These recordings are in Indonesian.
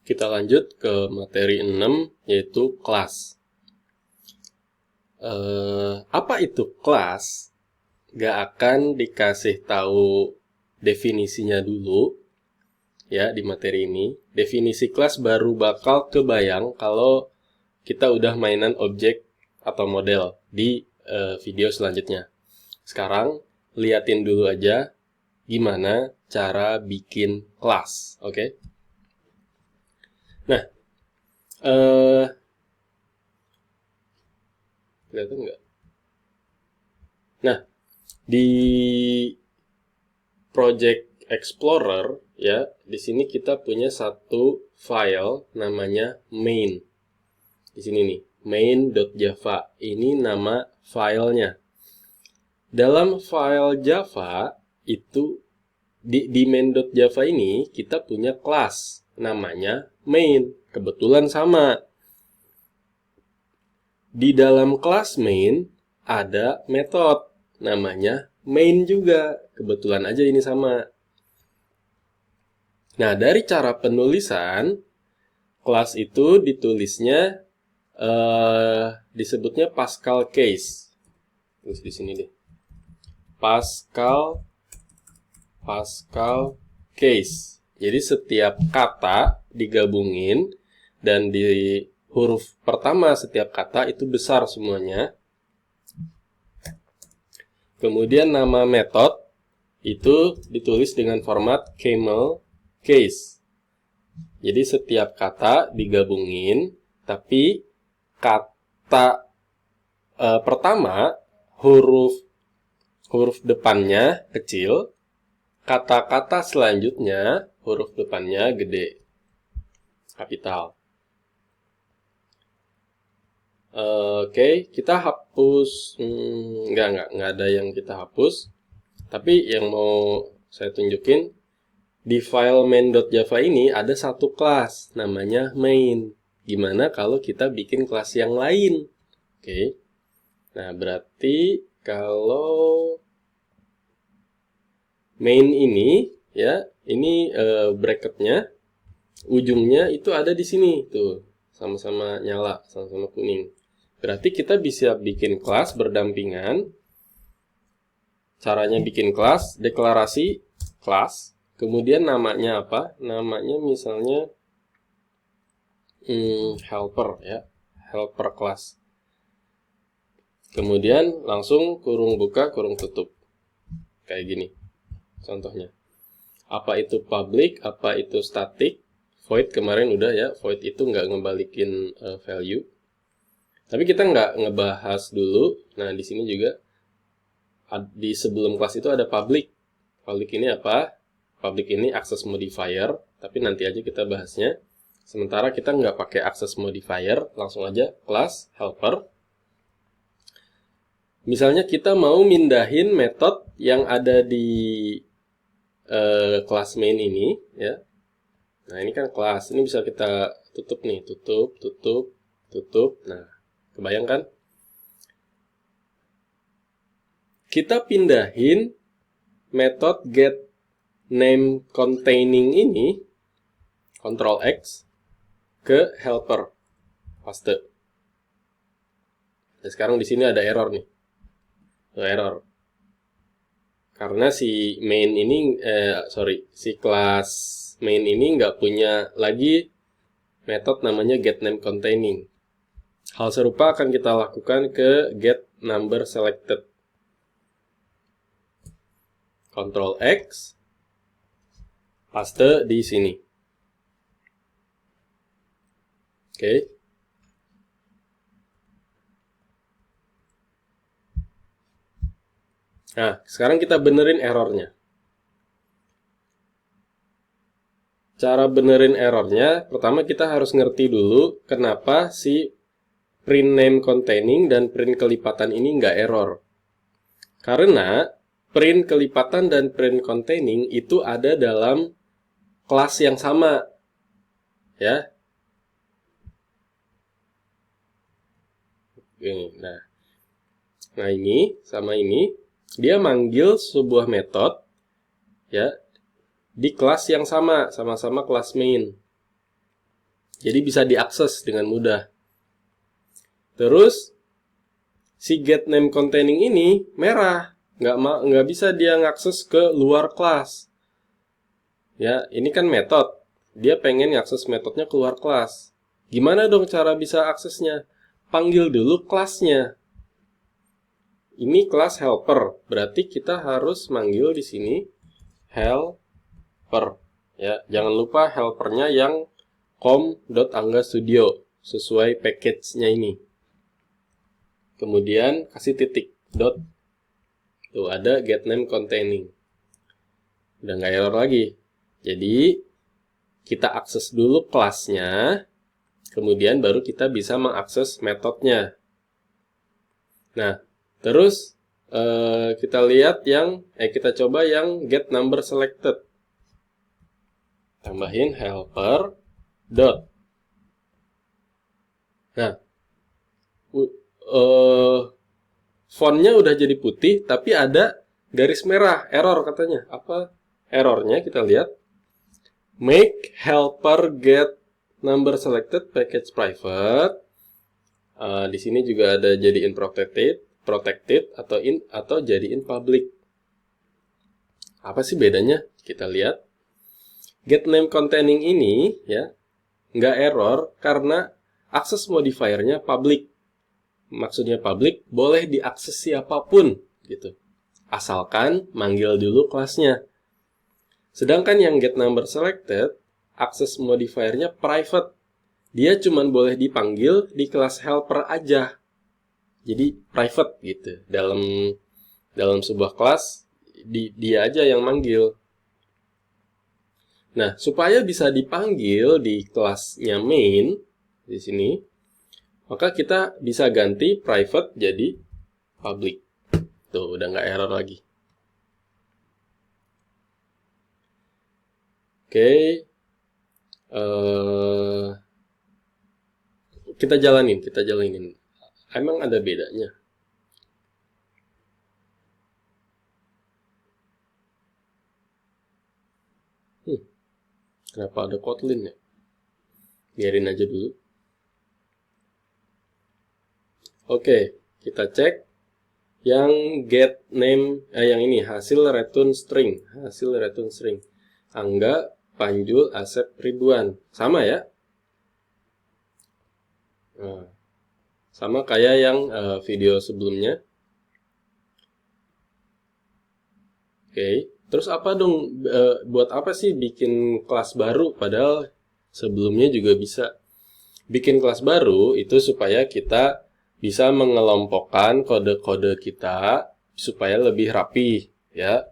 Kita lanjut ke materi 6, yaitu kelas. Apa itu kelas? Gak akan dikasih tahu definisinya dulu ya di materi ini. Definisi kelas baru bakal kebayang kalau kita udah mainan objek atau model di video selanjutnya. Sekarang liatin dulu aja gimana cara bikin kelas, oke? Nah, kelihatan nggak? Nah, di Project Explorer ya, di sini kita punya satu file namanya main. Di sini nih, main.java. Ini nama filenya. Dalam file Java itu di main.java ini kita punya kelas namanya main. Kebetulan sama. Di dalam kelas main ada metode namanya main juga. Kebetulan aja ini sama. Nah, dari cara penulisan, kelas itu ditulisnya disebutnya Pascal case. Tulis di sini deh. Pascal case. Jadi setiap kata digabungin dan di huruf pertama setiap kata itu besar semuanya. Kemudian nama metode itu ditulis dengan format camel case. Jadi setiap kata digabungin, tapi kata pertama huruf depannya kecil, kata-kata selanjutnya huruf depannya gede, kapital. Oke, kita hapus, nggak ada yang kita hapus. Tapi yang mau saya tunjukin, di file main.java ini ada satu kelas, namanya main. Gimana kalau kita bikin kelas yang lain? Oke, nah berarti kalau main ini, ya, ini bracketnya, ujungnya itu ada di sini, tuh, sama-sama nyala, sama-sama kuning. Berarti kita bisa bikin kelas berdampingan. Caranya bikin kelas, deklarasi kelas, kemudian namanya apa? Namanya misalnya helper ya, helper kelas. Kemudian langsung kurung buka, kurung tutup. Kayak gini contohnya. Apa itu public, apa itu static? Void kemarin udah ya, void itu nggak ngebalikin value. Tapi kita nggak ngebahas dulu. Nah, di sini juga di sebelum kelas itu ada public. Public ini apa? Public ini access modifier, tapi nanti aja kita bahasnya. Sementara kita nggak pakai access modifier, langsung aja kelas helper. Misalnya kita mau mindahin metode yang ada di kelas main ini, ya. Nah, ini kan kelas. Ini bisa kita tutup nih, tutup. Nah, kebayang kan? Kita pindahin metode get name containing ini, Ctrl X, ke helper. Paste. Nah, sekarang di sini ada error nih. Error. Karena si main ini, si kelas main ini nggak punya lagi metode namanya get name containing. Hal serupa akan kita lakukan ke get number selected. Ctrl X, paste di sini. Oke. Nah, sekarang kita benerin errornya. Cara benerin errornya, pertama kita harus ngerti dulu kenapa si print name containing dan print kelipatan ini nggak error. Karena print kelipatan dan print containing itu ada dalam kelas yang sama. Ya. Nah ini sama ini, dia manggil sebuah metode ya di kelas yang sama, sama-sama kelas main. Jadi bisa diakses dengan mudah. Terus si getNameContaining ini merah, nggak bisa dia ngakses ke luar kelas. Ya, ini kan metode. Dia pengen ngakses metodenya keluar kelas. Gimana dong cara bisa aksesnya? Panggil dulu kelasnya. Ini kelas helper, berarti kita harus manggil di sini helper. Ya, jangan lupa helpernya yang com.anggastudio sesuai package-nya ini. Kemudian kasih titik dot. Tuh ada getNameContaining. Udah nggak error lagi. Jadi kita akses dulu kelasnya, kemudian baru kita bisa mengakses metodenya. Nah, terus kita lihat kita coba yang getNumberSelected. Tambahin helper dot. Nah, fontnya udah jadi putih, tapi ada garis merah, error katanya. Apa errornya? Kita lihat. Make helper get number selected package private. Di sini juga ada jadiin protected atau jadiin public. Apa sih bedanya? Kita lihat. GetNameContaining ini ya nggak error karena akses modifiernya public. Maksudnya public boleh diakses siapapun gitu. Asalkan manggil dulu kelasnya. Sedangkan yang getNumberSelected, akses modifiernya private. Dia cuma boleh dipanggil di kelas helper aja. Jadi private gitu. Dalam sebuah kelas dia aja yang manggil. Nah, supaya bisa dipanggil di kelasnya main di sini, maka kita bisa ganti private jadi public. Tuh, udah nggak error lagi. Oke. Kita jalanin. Emang ada bedanya? Kenapa ada Kotlin ya? Biarin aja dulu. Oke, kita cek yang getName, yang ini hasil return string. Angga, Panjul, Asep, Ridwan. Sama ya? Nah, sama kayak yang video sebelumnya. Oke. Terus apa dong, buat apa sih bikin kelas baru? Padahal sebelumnya juga bisa. Bikin kelas baru itu supaya kita bisa mengelompokkan kode-kode kita supaya lebih rapi. Ya,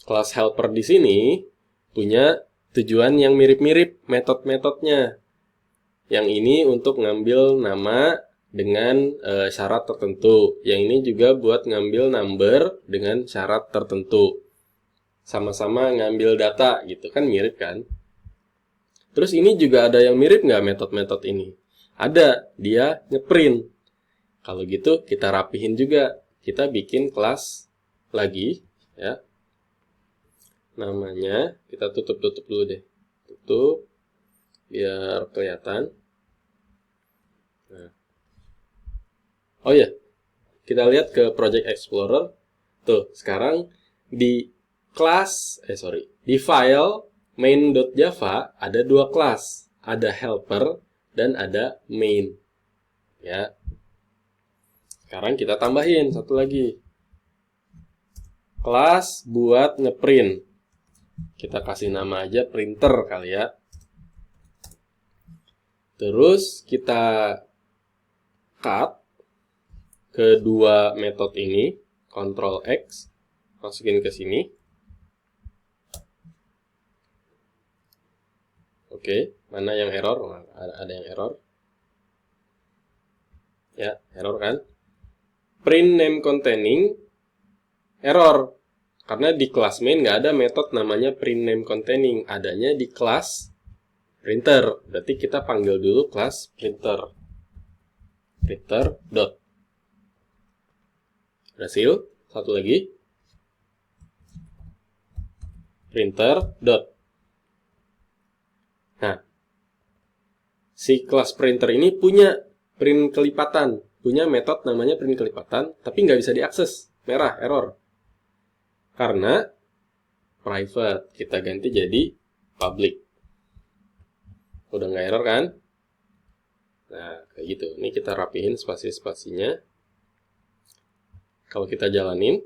kelas helper di sini punya tujuan yang mirip-mirip metode-metodenya. Yang ini untuk ngambil nama dengan syarat tertentu. Yang ini juga buat ngambil number dengan syarat tertentu. Sama-sama ngambil data gitu kan, mirip kan. Terus ini juga ada yang mirip nggak metode-metode ini? Ada, dia ngeprint. Kalau gitu kita rapihin juga. Kita bikin kelas lagi ya. Namanya kita tutup dulu deh. Tutup biar kelihatan. Nah. Oh ya, kita lihat ke Project Explorer. Tuh, sekarang di di file main.java ada dua kelas, ada helper dan ada main. Ya. Sekarang kita tambahin satu lagi. Kelas buat ngeprint. Kita kasih nama aja printer kali ya. Terus kita cut kedua metode ini, Ctrl X, masukin ke sini. Oke, mana yang error? Ada yang error. Ya, error kan? Print name containing error. Karena di kelas main nggak ada metode namanya print name containing. Adanya di kelas printer. Berarti kita panggil dulu kelas printer. Printer dot. Berhasil. Satu lagi. Printer dot. Nah, si kelas printer ini punya print kelipatan, punya metode namanya print kelipatan, tapi nggak bisa diakses, merah, error. Karena private, kita ganti jadi public. Udah nggak error kan? Nah, kayak gitu. Ini kita rapihin spasi-spasinya. Kalau kita jalanin,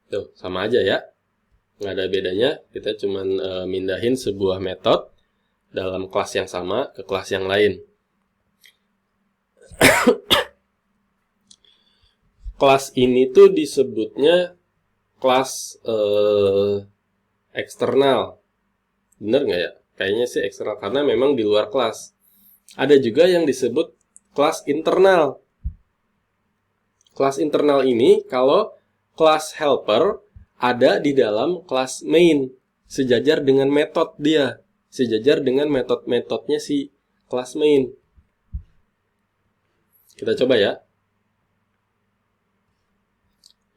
tuh, sama aja ya. Nggak ada bedanya, kita cuman mindahin sebuah metode dalam kelas yang sama ke kelas yang lain. Kelas ini tuh disebutnya kelas eksternal. Bener nggak ya? Kayaknya sih eksternal, karena memang di luar kelas. Ada juga yang disebut kelas internal. Kelas internal ini kalau kelas helper ada di dalam kelas main, sejajar dengan metode dia, sejajar dengan metode-metodenya si kelas main. Kita coba ya.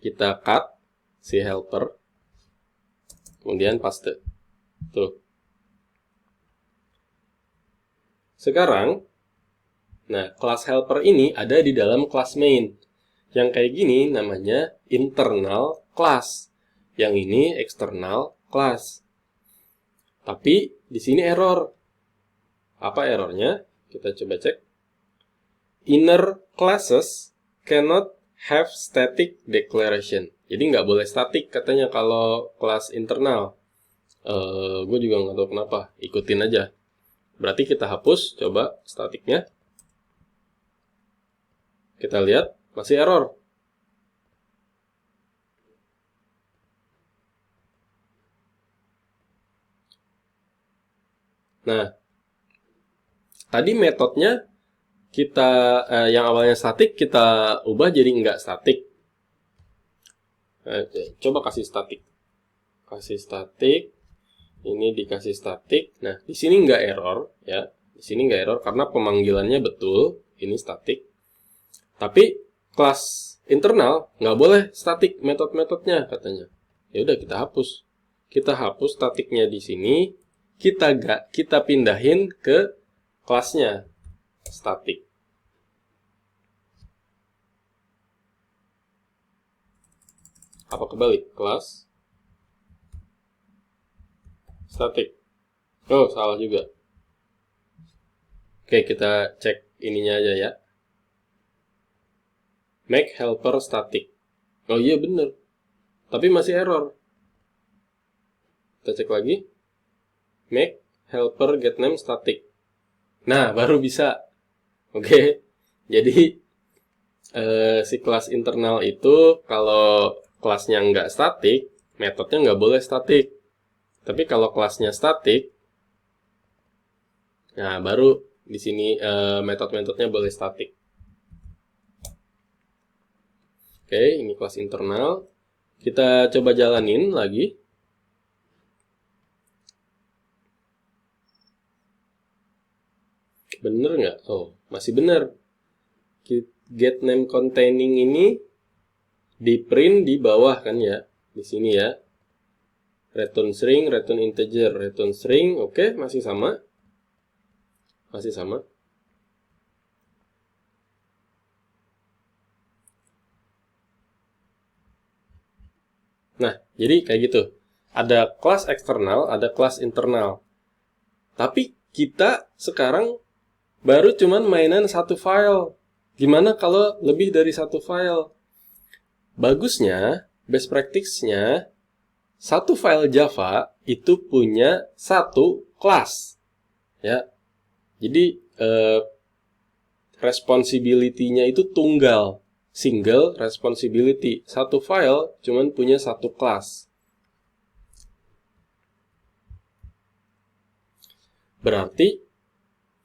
Kita cut si helper, kemudian paste. Tuh. Sekarang, nah, kelas helper ini ada di dalam kelas main. Yang kayak gini namanya internal class. Yang ini external class. Tapi di sini error. Apa errornya? Kita coba cek. Inner classes cannot have static declaration. Jadi nggak boleh static katanya kalau kelas internal. Gue juga nggak tahu kenapa. Ikutin aja. Berarti kita hapus. Coba statiknya. Kita lihat. Masih error. Nah, tadi metodenya kita yang awalnya statik kita ubah jadi nggak statik. Coba kasih statik. Kasih statik. Ini dikasih statik. Nah, di sini nggak error ya. Di sini nggak error karena pemanggilannya betul. Ini statik. Tapi kelas internal nggak boleh statik metode-metodenya katanya. Ya udah kita hapus. Kita hapus statiknya di sini. Kita pindahin ke kelasnya statik. Apa kebalik? Kelas statik. Oh, salah juga. Oke, kita cek ininya aja ya. Make helper static. Oh iya bener. Tapi masih error. Kita cek lagi. Make helper getName static. Nah, baru bisa. Oke. Jadi si kelas internal itu kalau kelasnya nggak statik, metodenya nggak boleh statik. Tapi kalau kelasnya statik, nah baru di sini metode-metodenya boleh statik. Oke, ini kelas internal. Kita coba jalanin lagi. Bener nggak? Oh, masih bener. GetName containing ini di print di bawah kan ya. Di sini ya. Return string, return integer, return string. Oke, masih sama. Masih sama. Nah, jadi kayak gitu. Ada kelas eksternal, ada kelas internal. Tapi kita sekarang baru cuman mainan satu file. Gimana kalau lebih dari satu file? Bagusnya, best practice-nya, satu file Java itu punya satu kelas. Ya. Jadi, responsibility-nya itu tunggal. Single responsibility. Satu file cuman punya satu kelas. Berarti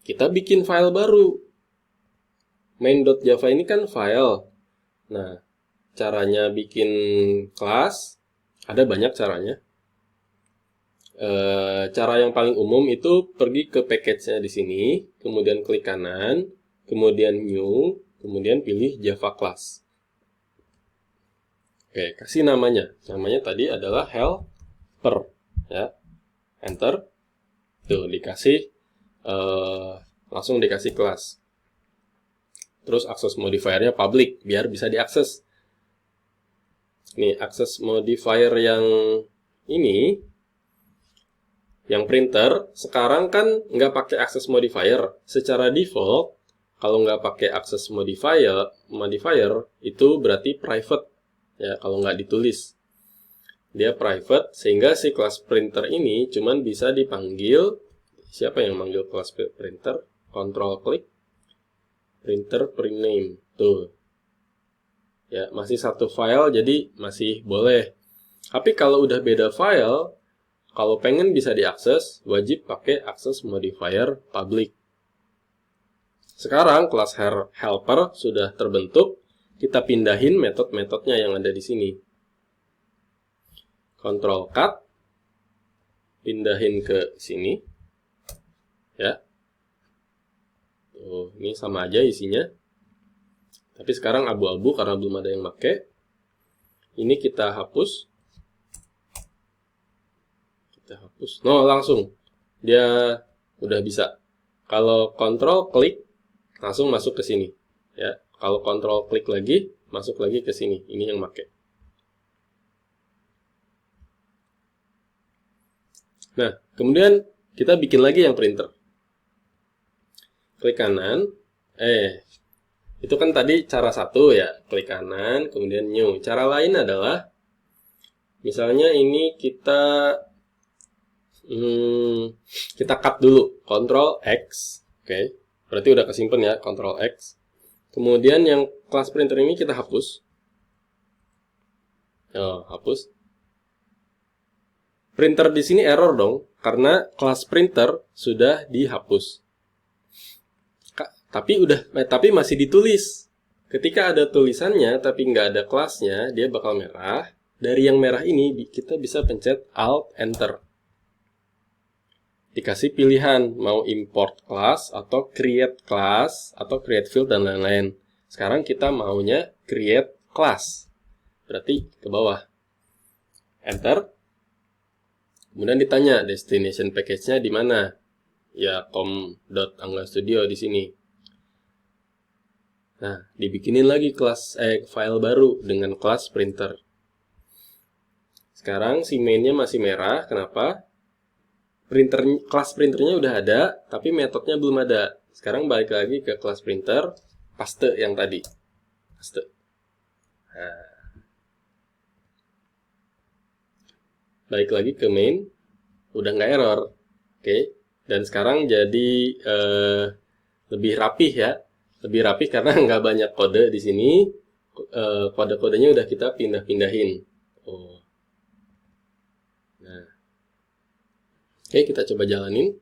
kita bikin file baru. Main.java ini kan file. Nah, caranya bikin kelas ada banyak caranya. Cara yang paling umum itu pergi ke package-nya di sini, kemudian klik kanan, kemudian new, kemudian pilih Java class. Oke, kasih namanya. Namanya tadi adalah helper, ya. Enter. Tuh, dikasih langsung dikasih kelas. Terus akses modifiernya public, biar bisa diakses. Nih, akses modifier yang ini, yang printer, sekarang kan nggak pakai akses modifier. Secara default, kalau nggak pakai akses modifier itu berarti private. Ya, kalau nggak ditulis. Dia private, sehingga si kelas printer ini cuman bisa dipanggil. Siapa yang manggil kelas printer? Control klik. Printer print name. Tuh. Ya, masih satu file, jadi masih boleh. Tapi kalau udah beda file, kalau pengen bisa diakses, wajib pakai akses modifier public. Sekarang kelas helper sudah terbentuk, kita pindahin metode-metodenya yang ada di sini. Control cut, pindahin ke sini. Ya. Tuh, ini sama aja isinya. Tapi sekarang abu-abu karena belum ada yang pakai. Ini kita hapus. No, langsung. Dia udah bisa. Kalau kontrol klik, langsung masuk ke sini. Ya, kalau kontrol klik lagi, masuk lagi ke sini. Ini yang pakai. Nah, kemudian kita bikin lagi yang printer. Klik kanan. Itu kan tadi cara satu ya. Klik kanan, kemudian new. Cara lain adalah, misalnya ini kita cut dulu. Ctrl X. Oke. Berarti udah kesimpan ya. Ctrl X. Kemudian yang kelas printer ini kita hapus. Hapus. Printer di sini error dong, karena kelas printer sudah dihapus. Tapi masih ditulis. Ketika ada tulisannya tapi nggak ada kelasnya, dia bakal merah. Dari yang merah ini kita bisa pencet Alt Enter. Dikasih pilihan mau import class atau create class atau create field dan lain-lain. Sekarang kita maunya create class. Berarti ke bawah. Enter. Kemudian ditanya destination package-nya di mana? Ya com.anggastudio di sini. Nah, dibikinin lagi file baru dengan kelas printer. Sekarang si main-nya masih merah. Kenapa? Kelas printernya udah ada, tapi metodenya belum ada. Sekarang balik lagi ke kelas printer, paste yang tadi. Paste. Nah. Balik lagi ke main, udah nggak error. Oke. Dan sekarang jadi lebih rapih ya. Lebih rapih karena nggak banyak kode di sini. Kode-kodenya udah kita pindah-pindahin. Nah. Oke, kita coba jalanin.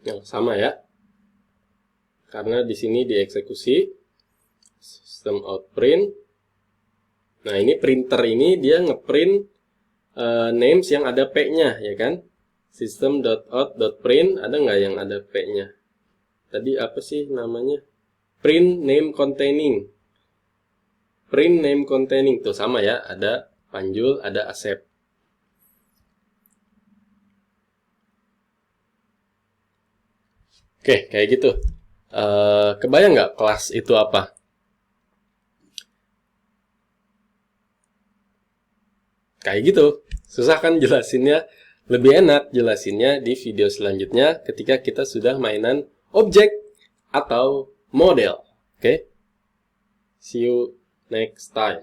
Yang sama ya. Karena di sini dieksekusi. System out print. Nah, ini printer ini dia ngeprint names yang ada P-nya, ya kan? System.out.print, ada nggak yang ada P-nya? Tadi apa sih namanya? Print name containing. Print name containing, tuh sama ya, ada Panjul, ada Asep. Oke, kayak gitu. Kebayang nggak kelas itu apa? Kayak gitu. Susah kan jelasinnya? Lebih enak jelasinnya di video selanjutnya ketika kita sudah mainan objek atau model. Oke? See you next time.